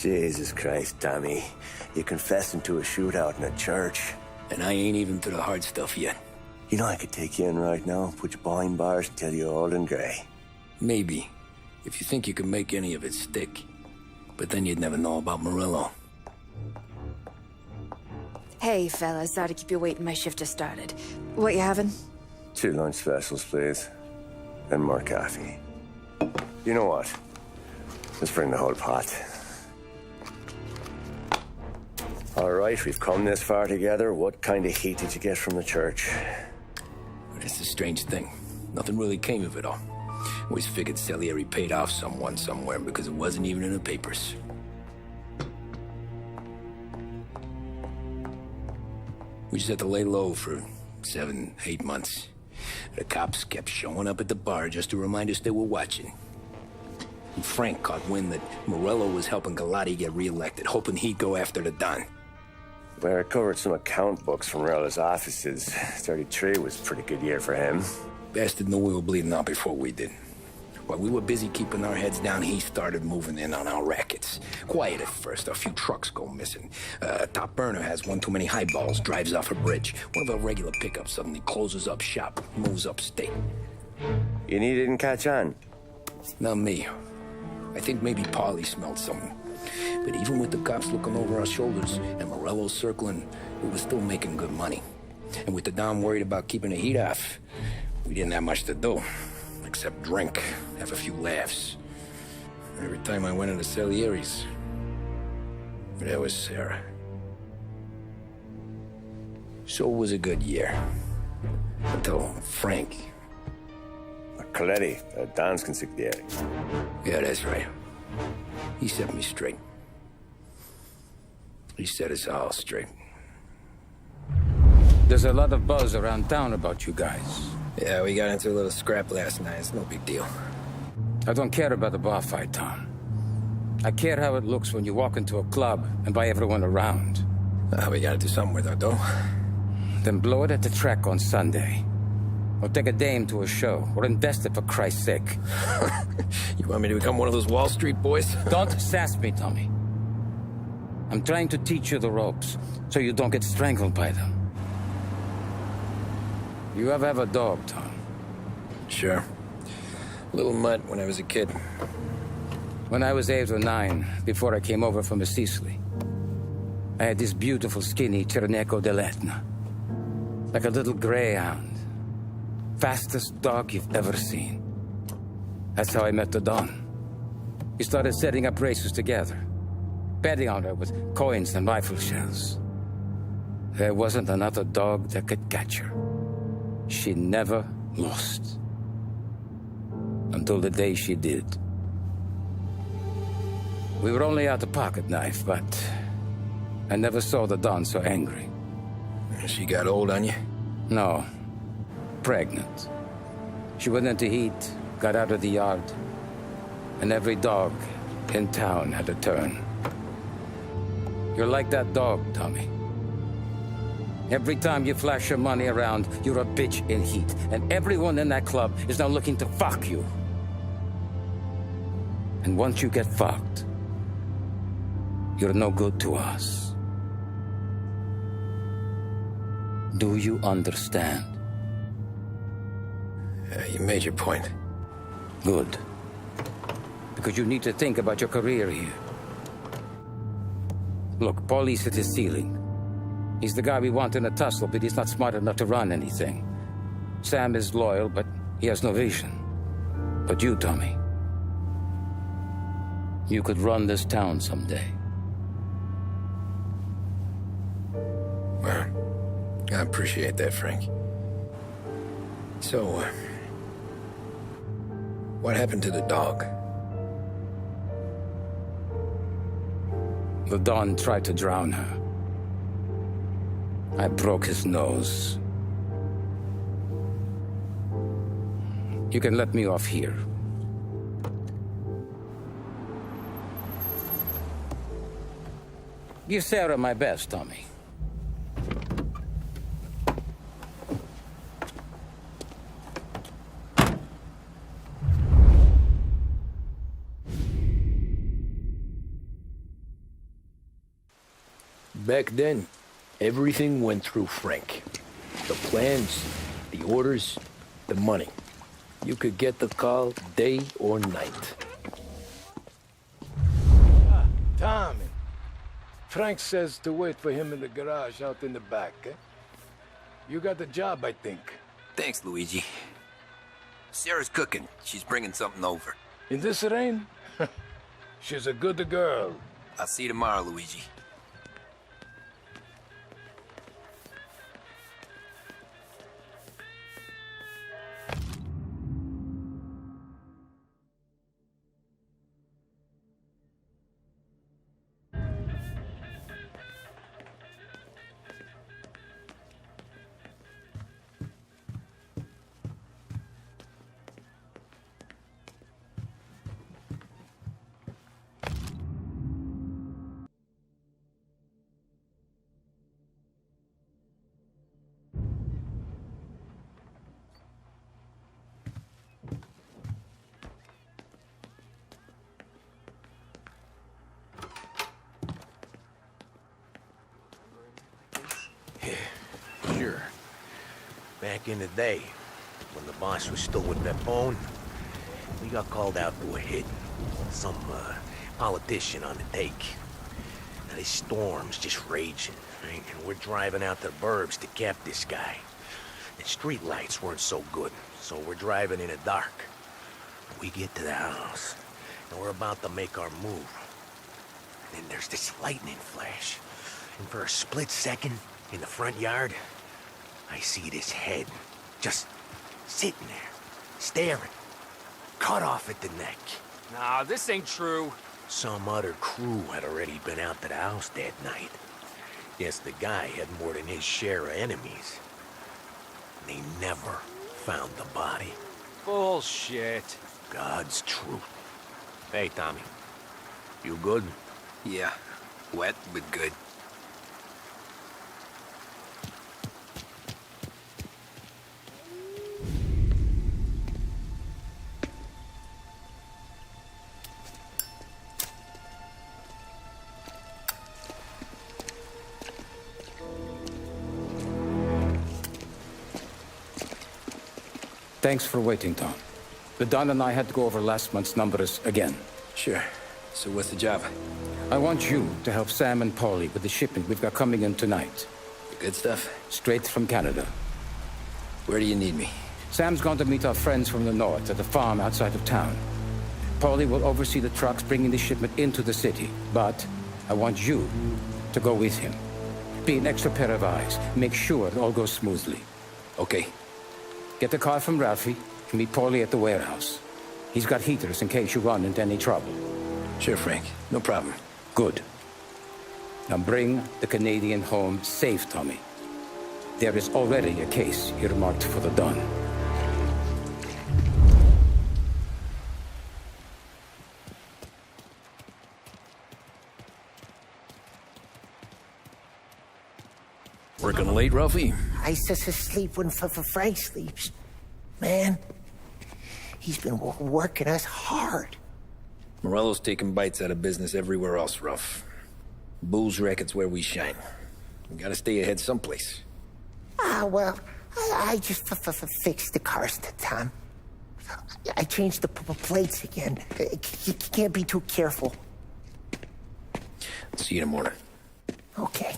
Jesus Christ, Tommy. You confessing to a shootout in a church. And I ain't even to the hard stuff yet. You know I could take you in right now, put you behind bars until you're old and grey. Maybe. If you think you can make any of it stick. But then you'd never know about Morello. Hey, fellas. Sorry to keep you waiting. My shift just started. What you having? 2 lunch specials, please. And more coffee. You know what? Let's bring the whole pot. All right, we've come this far together. What kind of heat did you get from the church? It's a strange thing. Nothing really came of it all. Always figured Salieri paid off someone somewhere because it wasn't even in the papers. We just had to lay low for 7, 8 months. The cops kept showing up at the bar just to remind us they were watching. And Frank caught wind that Morello was helping Galati get reelected, hoping he'd go after the Don. Well, I recovered some account books from Morello's offices. 33 was a pretty good year for him. Bastard knew we were bleeding out before we did. While we were busy keeping our heads down, he started moving in on our rackets. Quiet at first, a few trucks go missing. Top burner has one too many highballs, drives off a bridge. One of our regular pickups suddenly closes up shop, moves upstate. You didn't catch on? Not me. I think maybe Paulie smelled something. But even with the cops looking over our shoulders and Morello circling, we were still making good money. And with the Dom worried about keeping the heat off, we didn't have much to do. Except drink, have a few laughs. Every time I went into Salieri's, there was Sarah. So it was a good year. Until Frank. Coletti, Don's consigliere. Yeah, that's right. He set me straight. He set us all straight. There's a lot of buzz around town about you guys. Yeah, we got into a little scrap last night. It's no big deal. I don't care about the bar fight, Tom. I care how it looks when you walk into a club and by everyone around. We gotta do something with our dough. Then blow it at the track on Sunday. Or take a dame to a show. Or invest it, for Christ's sake. You want me to become one of those Wall Street boys? Don't sass me, Tommy. I'm trying to teach you the ropes, so you don't get strangled by them. You ever have a dog, Tom? Sure. Little mutt when I was a kid. When I was 8 or 9, before I came over from Sicily, I had this beautiful, skinny Cerneco dell'Etna. Like a little greyhound. Fastest dog you've ever seen. That's how I met the Don. We started setting up races together. Betting on her with coins and rifle shells. There wasn't another dog that could catch her. She never lost. Until the day she did. We were only out a pocket knife, but I never saw the Don so angry. She got old on you? No. Pregnant. She went into heat, got out of the yard, and every dog in town had a turn. You're like that dog, Tommy. Every time you flash your money around, you're a bitch in heat. And everyone in that club is now looking to fuck you. And once you get fucked, you're no good to us. Do you understand? You made your point. Good. Because you need to think about your career here. Look, Paulie's at his ceiling. He's the guy we want in a tussle, but he's not smart enough to run anything. Sam is loyal, but he has no vision. But you, Tommy, you could run this town someday. Well, I appreciate that, Frank. So, what happened to the dog? The Don tried to drown her. I broke his nose. You can let me off here. Give Sarah my best, Tommy. Back then, everything went through Frank. The plans, the orders, the money. You could get the call day or night. Tommy. Frank says to wait for him in the garage out in the back, eh? You got the job, I think. Thanks, Luigi. Sarah's cooking. She's bringing something over. In this rain? She's a good girl. I'll see you tomorrow, Luigi. Sure. Back in the day, when the boss was still with Pepone, we got called out to a hit. Some, politician on the take. Now, this storm's just raging, right? And we're driving out to the burbs to cap this guy. The street lights weren't so good, so we're driving in the dark. We get to the house, and we're about to make our move. And then there's this lightning flash. And for a split second, in the front yard, I see this head, just sitting there, staring, cut off at the neck. Nah, this ain't true. Some other crew had already been out to the house that night. Guess the guy had more than his share of enemies. They never found the body. Bullshit. God's truth. Hey, Tommy. You good? Yeah. Wet, but good. Thanks for waiting, Tom. The Don and I had to go over last month's numbers again. Sure. So what's the job? I want you to help Sam and Paulie with the shipment we've got coming in tonight. The good stuff? Straight from Canada. Where do you need me? Sam's going to meet our friends from the north at the farm outside of town. Paulie will oversee the trucks bringing the shipment into the city, but I want you to go with him. Be an extra pair of eyes. Make sure it all goes smoothly. Okay. Get the car from Ralphie and meet Paulie at the warehouse. He's got heaters in case you run into any trouble. Sure, Frank. No problem. Good. Now bring the Canadian home safe, Tommy. There is already a case earmarked for the Don. Working late, Ralphie? I sleep when Frank sleeps. Man, he's been working us hard. Morello's taking bites out of business everywhere else, Ruff. Booze racket's where we shine. We gotta stay ahead someplace. Well, I just fixed the cars, Tom. I changed the plates again. You can't be too careful. See you in the morning. Okay.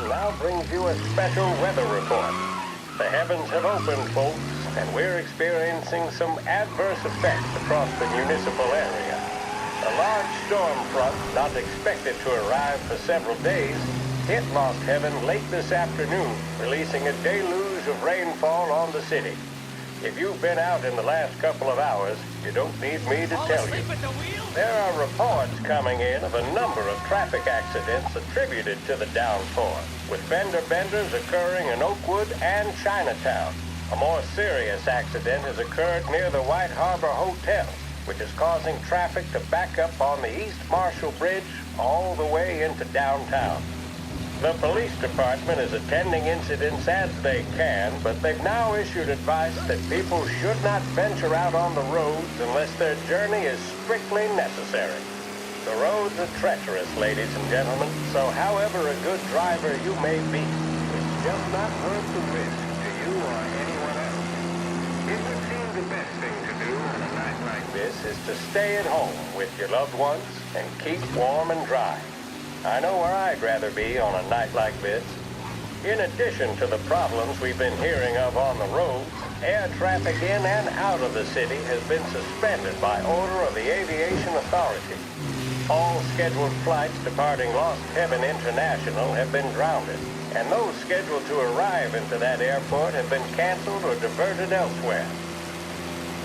Now brings you a special weather report. The heavens have opened, folks, and we're experiencing some adverse effects across the municipal area. A large storm front, not expected to arrive for several days, hit Lost Heaven late this afternoon, releasing a deluge of rainfall on the city. If you've been out in the last couple of hours, you don't need me to tell you. There are reports coming in of a number of traffic accidents attributed to the downpour, with fender benders occurring in Oakwood and Chinatown. A more serious accident has occurred near the White Harbor Hotel, which is causing traffic to back up on the East Marshall Bridge all the way into downtown. The police department is attending incidents as they can, but they've now issued advice that people should not venture out on the roads unless their journey is strictly necessary. The roads are treacherous, ladies and gentlemen, so however a good driver you may be, it's just not worth the risk to you or anyone else. It would seem the best thing to do on a night like this is to stay at home with your loved ones and keep warm and dry. I know where I'd rather be on a night like this. In addition to the problems we've been hearing of on the roads, air traffic in and out of the city has been suspended by order of the Aviation Authority. All scheduled flights departing Lost Heaven International have been grounded, and those scheduled to arrive into that airport have been canceled or diverted elsewhere.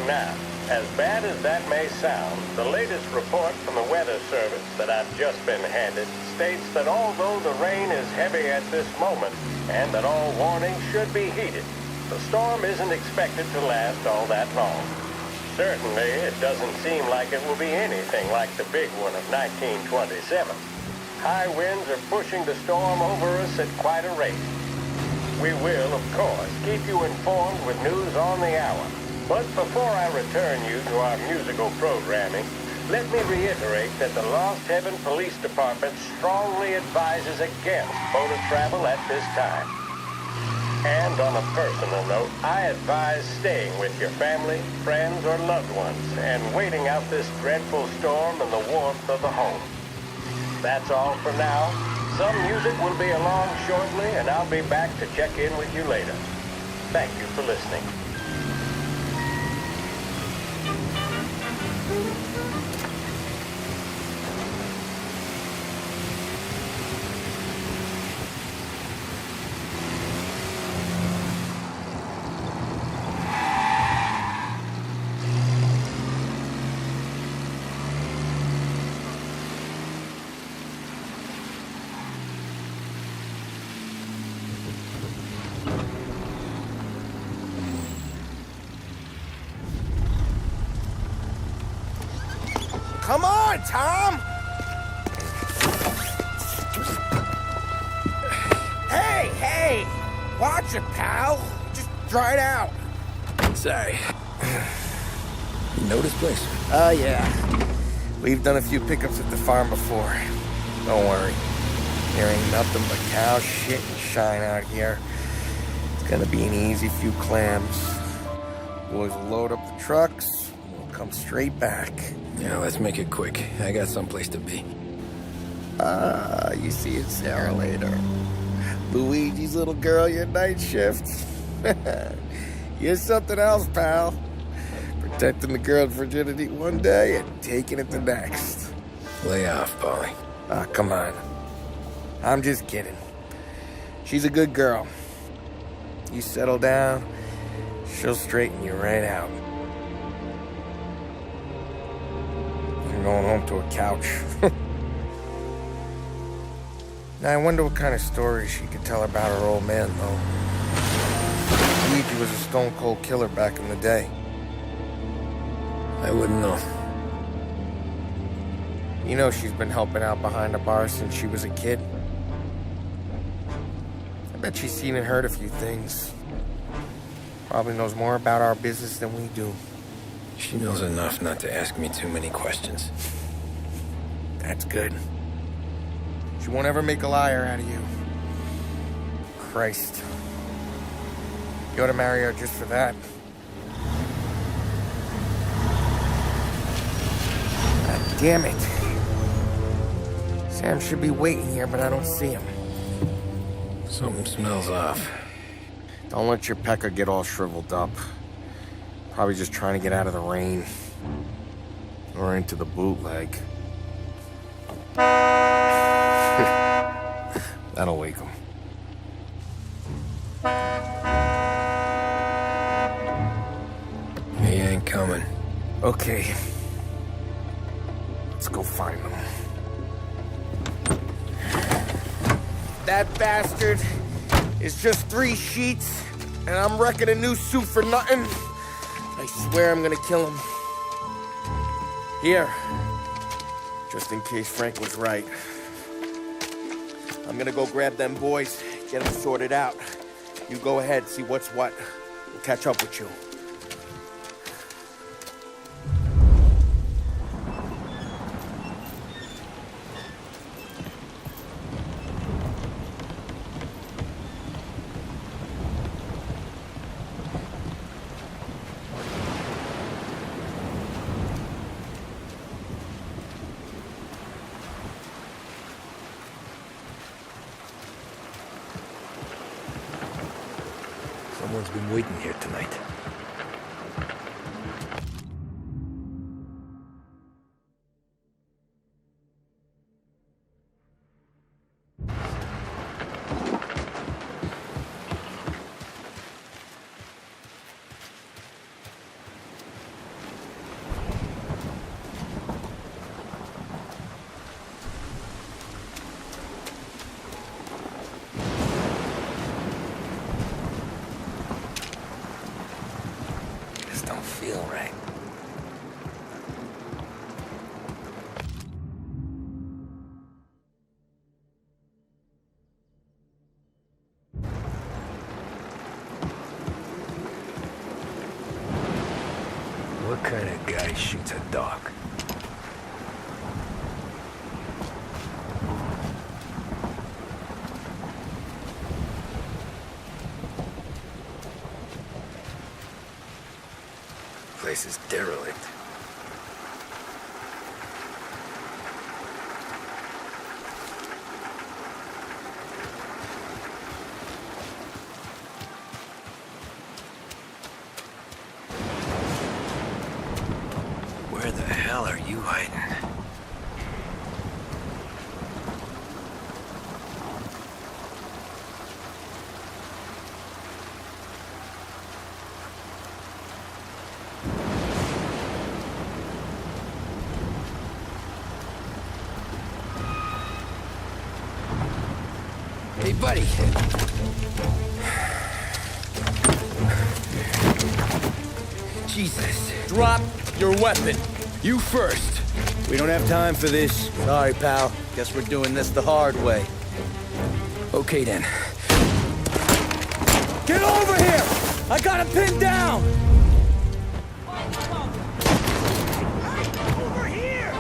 Now, as bad as that may sound, the latest report from the Weather Service that I've just been handed states that although the rain is heavy at this moment, and that all warnings should be heeded, the storm isn't expected to last all that long. Certainly, it doesn't seem like it will be anything like the big one of 1927. High winds are pushing the storm over us at quite a rate. We will, of course, keep you informed with news on the hour. But before I return you to our musical programming, let me reiterate that the Lost Heaven Police Department strongly advises against motor travel at this time. And on a personal note, I advise staying with your family, friends, or loved ones and waiting out this dreadful storm in the warmth of the home. That's all for now. Some music will be along shortly, and I'll be back to check in with you later. Thank you for listening. Come on, Tom! Hey! Watch it, pal. Just dry it out. Sorry. You know this place? Yeah. We've done a few pickups at the farm before. Don't worry. There ain't nothing but cow shit and shine out here. It's gonna be an easy few clams. Boys will load up the trucks, and we'll come straight back. Yeah, let's make it quick. I got someplace to be. You see it, Sarah, later. Luigi's little girl, your night shift. You're something else, pal. Protecting the girl's virginity one day and taking it the next. Lay off, Polly. Come on. I'm just kidding. She's a good girl. You settle down, she'll straighten you right out. I'm going home to a couch. Now, I wonder what kind of stories she could tell about her old man, though. Luigi was a stone-cold killer back in the day. I wouldn't know. You know she's been helping out behind the bar since she was a kid. I bet she's seen and heard a few things. Probably knows more about our business than we do. She knows enough not to ask me too many questions. That's good. She won't ever make a liar out of you. Christ. You ought to marry her just for that. God damn it. Sam should be waiting here, but I don't see him. Something smells off. Don't let your pecker get all shriveled up. Probably just trying to get out of the rain. Or into the bootleg. That'll wake him. He ain't coming. Okay. Let's go find him. That bastard is just 3 sheets, and I'm wrecking a new suit for nothing. I swear I'm gonna kill him. Here. Just in case Frank was right. I'm gonna go grab them boys, get them sorted out. You go ahead, see what's what. We'll catch up with you. Someone's been waiting here tonight. Feel right. What kind of guy shoots a dog? Place is derelict. Where the hell are you hiding? Hey, buddy. Jesus. Drop your weapon. You first. We don't have time for this. Sorry, pal. Guess we're doing this the hard way. Okay, then. Get over here! I got him pinned down! Over here!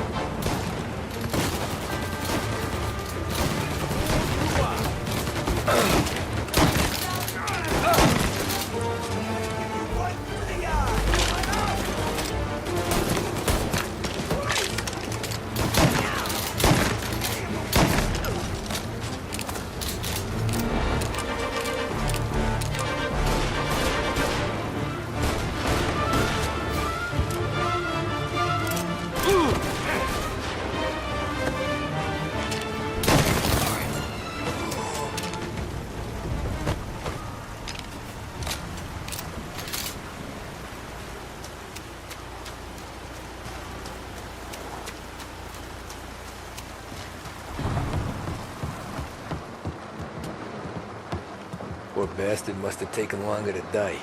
Poor bastard must have taken longer to die.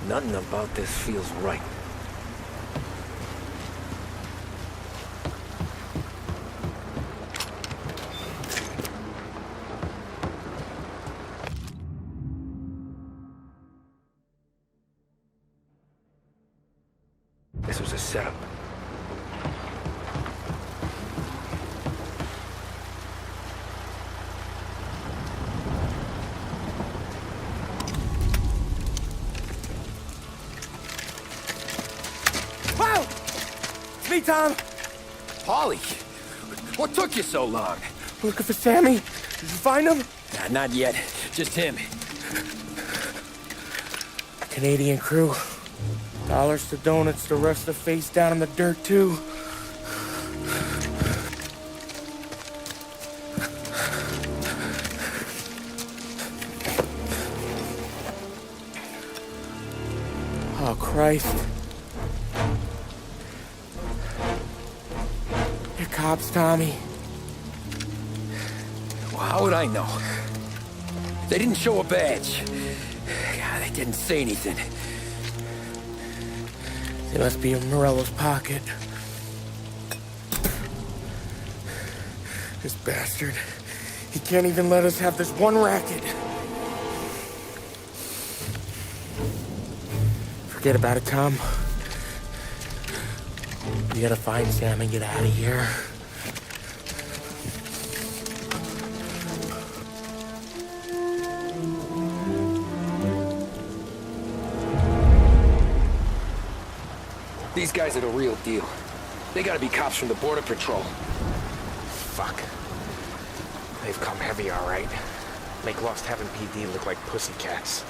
Nothing about this feels right. This was a setup. Wow! It's me, Tom. Polly! What took you so long? Looking for Sammy. Did you find him? Nah, not yet. Just him. Canadian crew. Dollars to donuts, the rest of the face down in the dirt, too. Oh, Christ. They're cops, Tommy? Well, how would I know? They didn't show a badge. God, they didn't say anything. They must be in Morello's pocket. This bastard. He can't even let us have this one racket. Forget about it, Tom. We gotta find Sam and get out of here. These guys are the real deal. They gotta be cops from the Border Patrol. Fuck. They've come heavy, all right. Make Lost Heaven PD look like pussycats.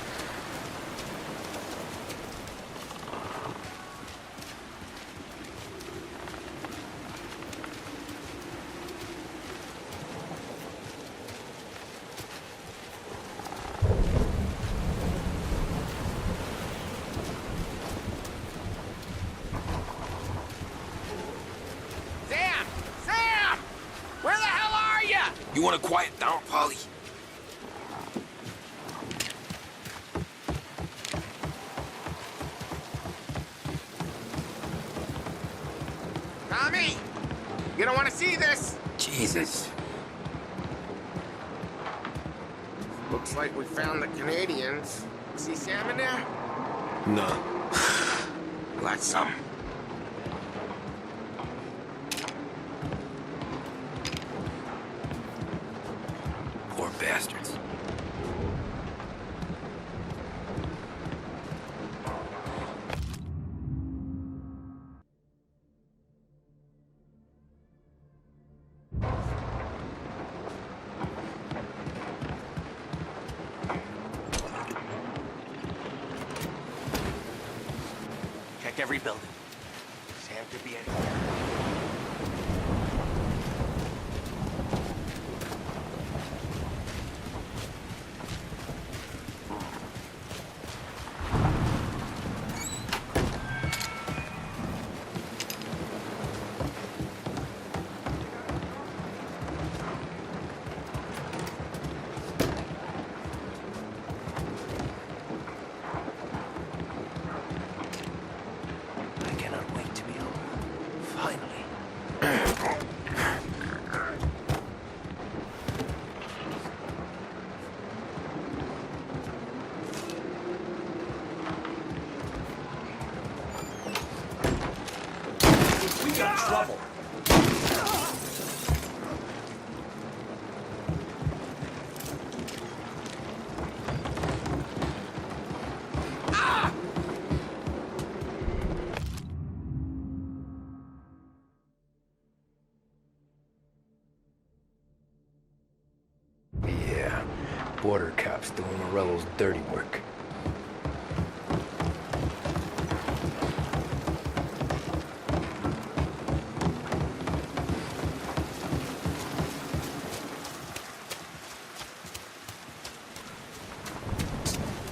You want to quiet down, Polly? Tommy! You don't want to see this! Jesus. Looks like we found the Canadians. See Sam in there? No. Like some. Poor bastards. Check every building. Sam could be anywhere. Trouble. Yeah, border cops doing Morello's dirty work.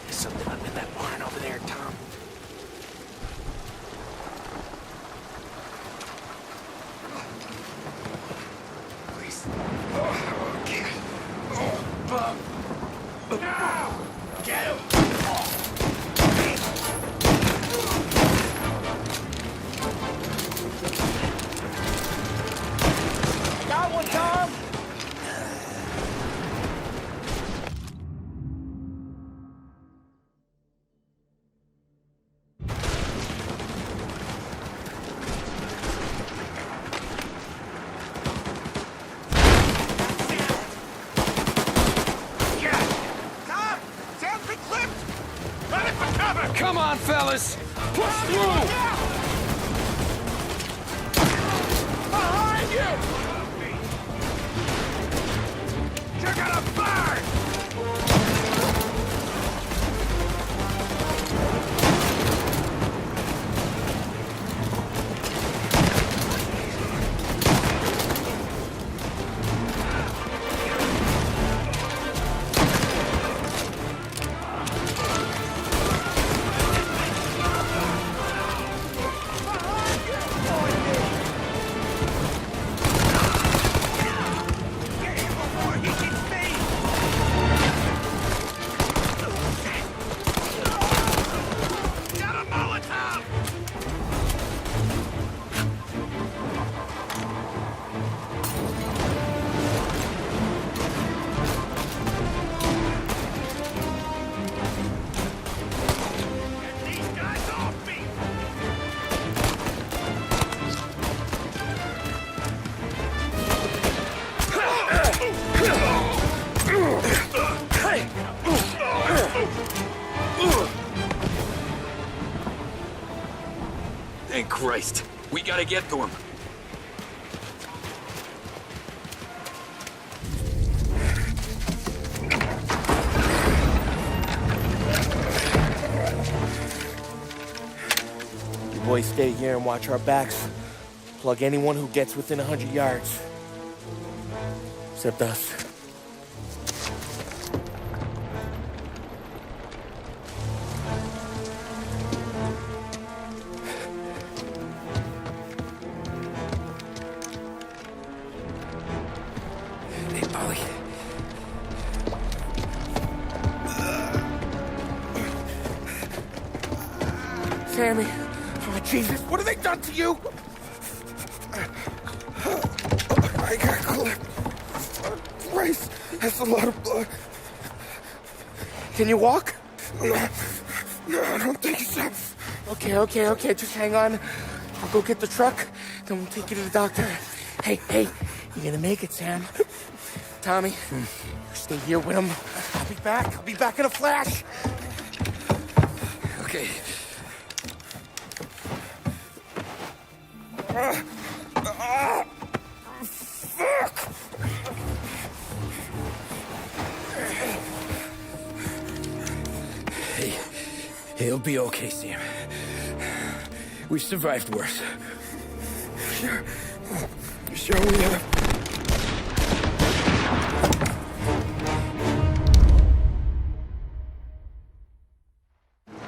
There's something up in that barn over there, Tom. Please. Get him! Thank Christ. We gotta get to him. You boys stay here and watch our backs. Plug anyone who gets within 100 yards. Except us. Hey, Polly. Sammy. Oh, Jesus, what have they done to you? I got clipped. Christ, that's a lot of blood. Can you walk? No, I don't think so. Okay, just hang on. I'll go get the truck, then we'll take you to the doctor. Hey, you're gonna make it, Sam. Tommy, stay here with him. I'll be back in a flash. Okay. Fuck! Hey, he'll be okay, Sam. We've survived worse. Sure we have.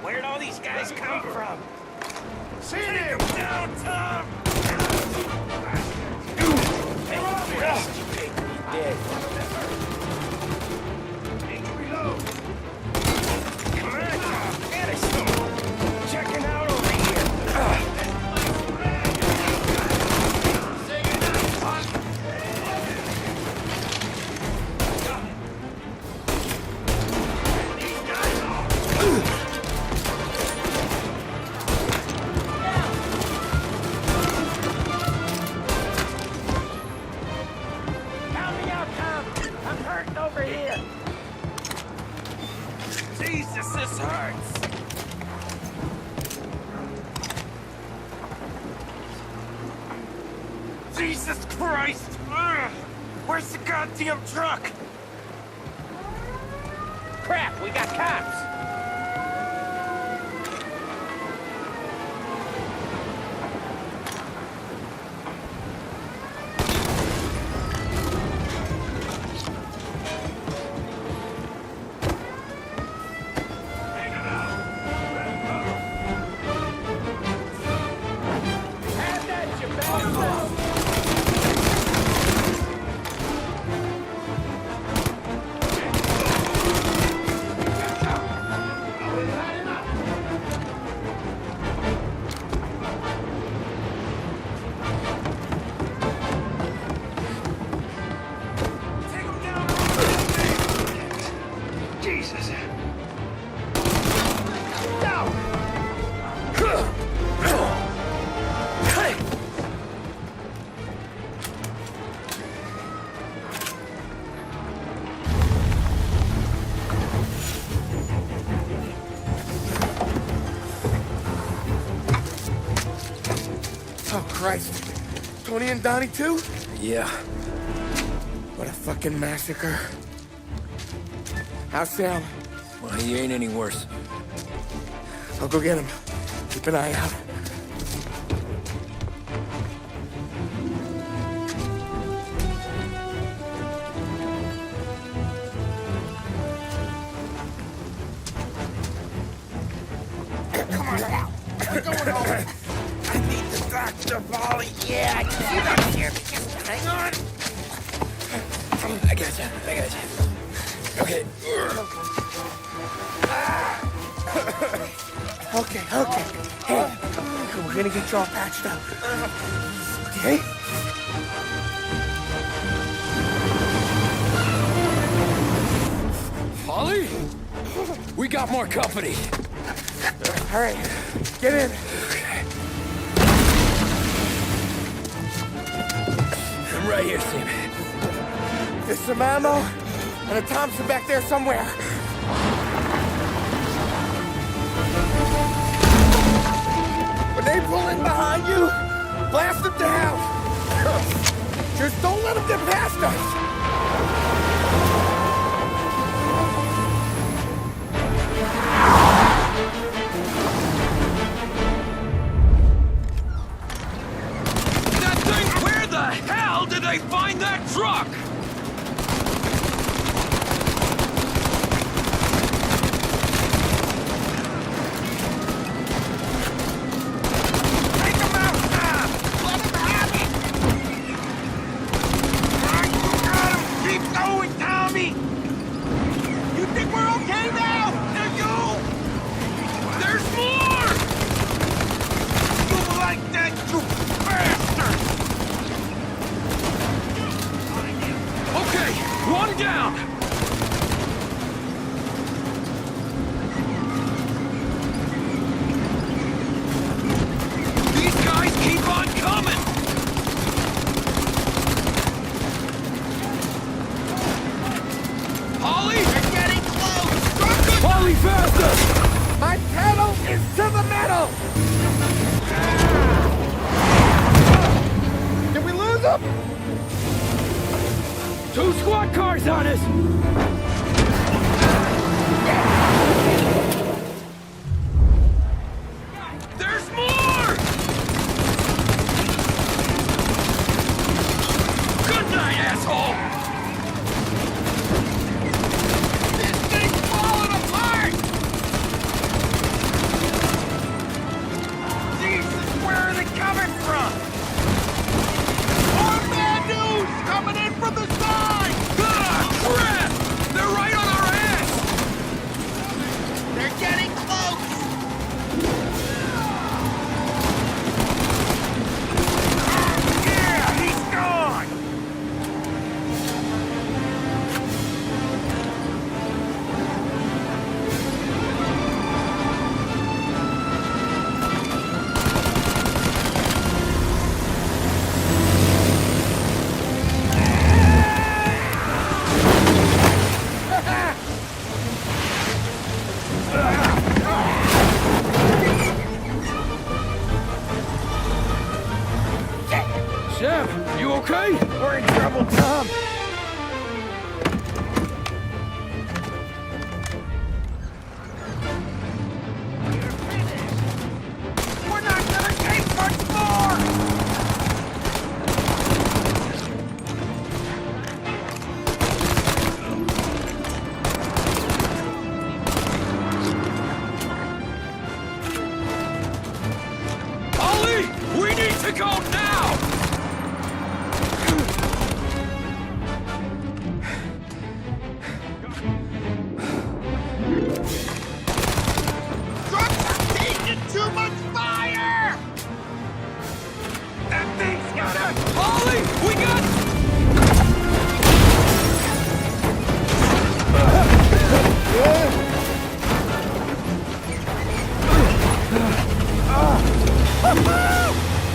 Where'd all these guys come from? See him! Down, Tom! Dead. Reload. Come on, Tom. Anderson. Checking out over here. Help me out, Tom. I'm hurting over here. Jesus, this hurts. Jesus Christ! Ugh. Where's the goddamn truck? Crap, we got cops! Have that, you bastard! Take him down! Jesus! Down! Oh, Christ. Tony and Donnie, too? Yeah. What a fucking massacre. How's Sam? Well, he ain't any worse. I'll go get him. Keep an eye out. Come on now. We're going home. I need the doctor, Polly. Yeah, you got here. Just hang on. I got you. Okay. Okay. Hey, we're gonna get you all patched up. Okay? Polly? We got more company. All right, get in. I'm right here, Sam. There's some ammo and a Thompson back there somewhere. When they pull in behind you, blast them to hell. Just don't let them get past us. That thing, where the hell did they find that truck? One down! These guys keep on coming! Holly? They're getting close! Holly, faster! My pedal is to the metal! Did we lose them? 2 squad cars on us! There's more! Good night, asshole! This thing's falling apart! Jesus, where are they coming from? More bad news coming in from the side! Ah, crap! They're right on our ass! They're getting close! Yeah, he's gone! Sam, you okay? We're in trouble, Tom. We're not gonna take much more! Ollie! We need to go now! Trucks are taking too much fire! That thing's gotta... Ollie! We got...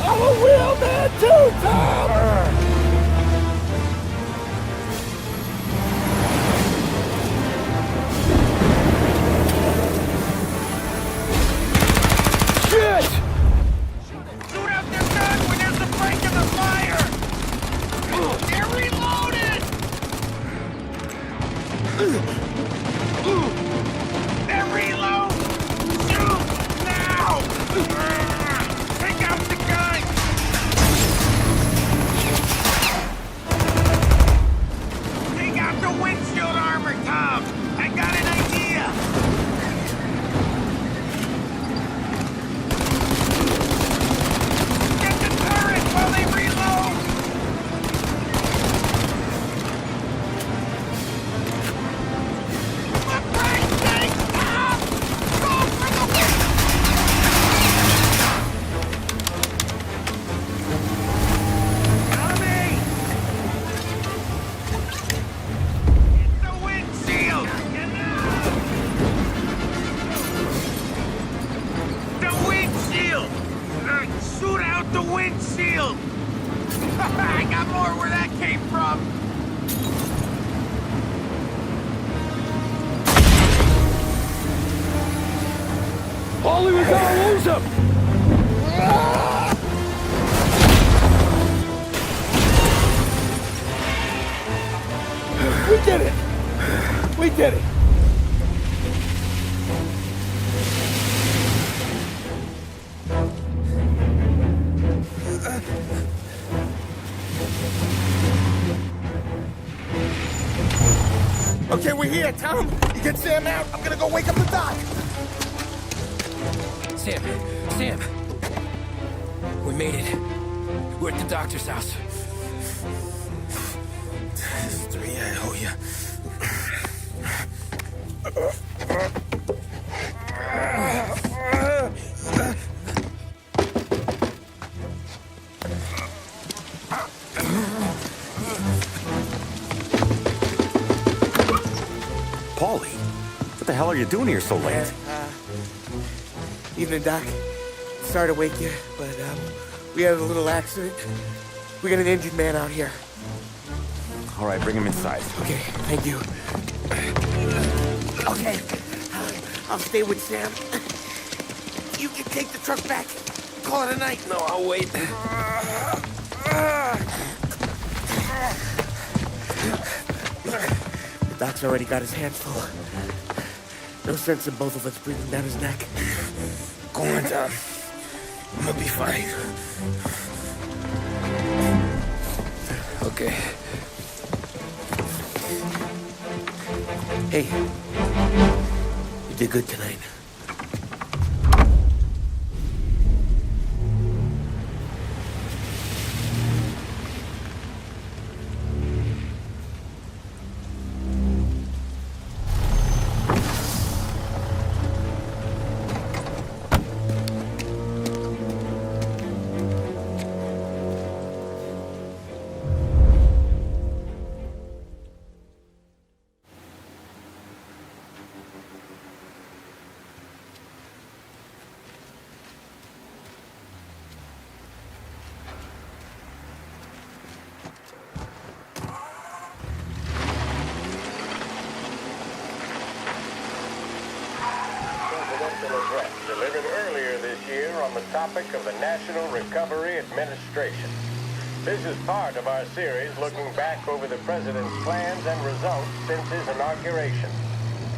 I'm a real man too, Tom! Shit! Shoot out their gun when there's a break in the fire! They're reloaded! They're reload! Shoot! Now! Take out the gun! Take out the windshield armor, Tom! I got an idea! Get the turret while they reload! For Christ's sake, stop! Go for the win! Tommy! Get the windshield! The windshield! Shoot out the windshield! I got more where that came from! Holly, we gotta lose him! Ah! did it! Okay, we're here, Tom. You get Sam out. I'm gonna go wake up the doc. Sam! We made it. We're at the doctor's house. This is me, I owe you. Paulie, what the hell are you doing here so late? Evening, Doc. Sorry to wake you, but we had a little accident. We got an injured man out here. All right, bring him inside. Okay, thank you. Okay, I'll stay with Sam. You can take the truck back. Call it a night. No, I'll wait. The doc's already got his hands full. No sense in both of us breathing down his neck. Go on, Tom. I'm gonna be fine. Okay. Hey, you did good tonight. Address delivered earlier this year on the topic of the National Recovery Administration. This is part of our series looking back over the President's plans and results since his inauguration.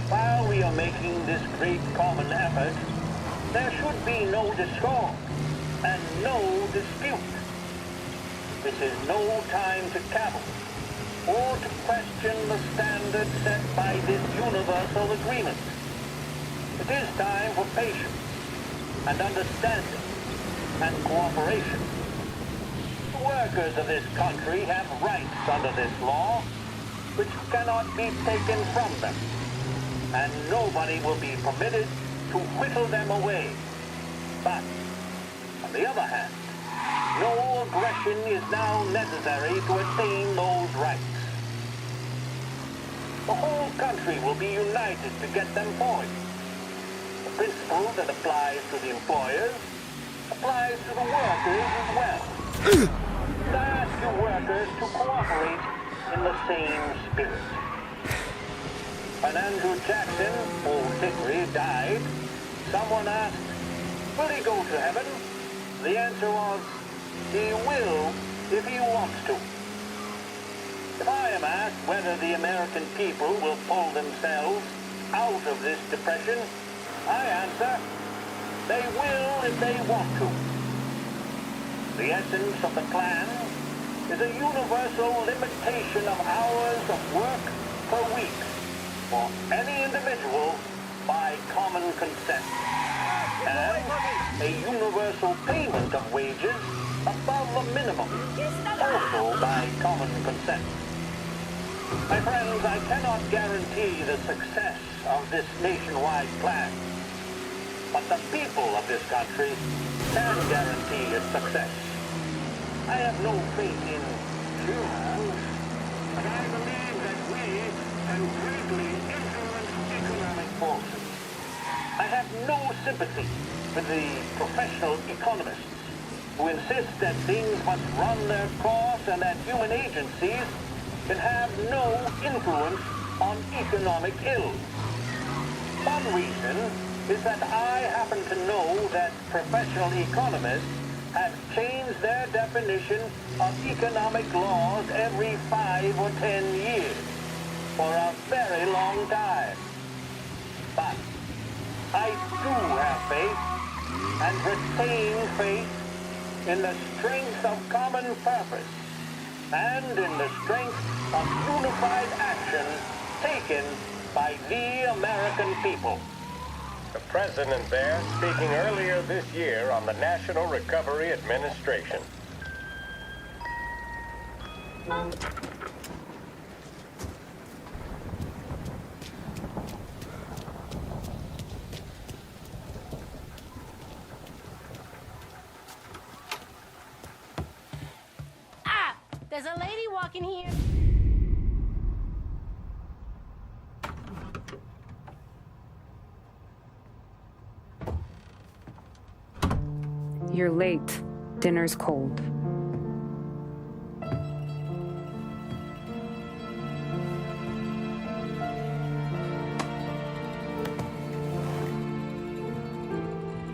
While we are making this great common effort, there should be no discord and no dispute. This is no time to cavil or to question the standards set by this universal agreement. It is time for patience and understanding and cooperation. The workers of this country have rights under this law which cannot be taken from them, and nobody will be permitted to whittle them away. But, on the other hand, no aggression is now necessary to attain those rights. The whole country will be united to get them forward. The principle that applies to the employers applies to the workers as well. And I ask you workers to cooperate in the same spirit. When Andrew Jackson, old Hickory, died, someone asked, will he go to heaven? The answer was, he will if he wants to. If I am asked whether the American people will pull themselves out of this depression, I answer, they will if they want to. The essence of the plan is a universal limitation of hours of work per week for any individual by common consent, and a universal payment of wages above the minimum, also by common consent. My friends, I cannot guarantee the success of this nationwide plan, but the people of this country can guarantee its success. I have no faith in humans, but I believe that we can greatly influence economic forces. I have no sympathy with the professional economists who insist that things must run their course and that human agencies can have no influence on economic ills. One reason is that I happen to know that professional economists have changed their definition of economic laws every 5 or 10 years. for a very long time. But I do have faith and retain faith in the strength of common purpose and in the strength of unified action taken by the American people. The president there speaking earlier this year on the National Recovery Administration. Ah! There's a lady walking here. You're late. Dinner's cold.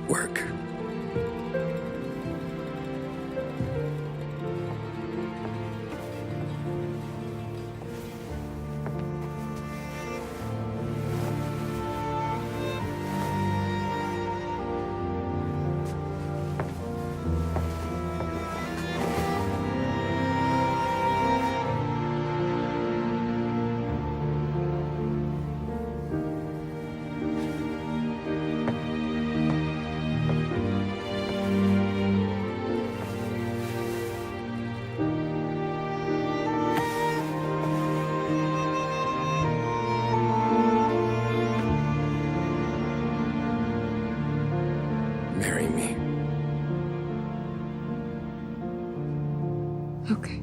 Work. Marry me. Okay.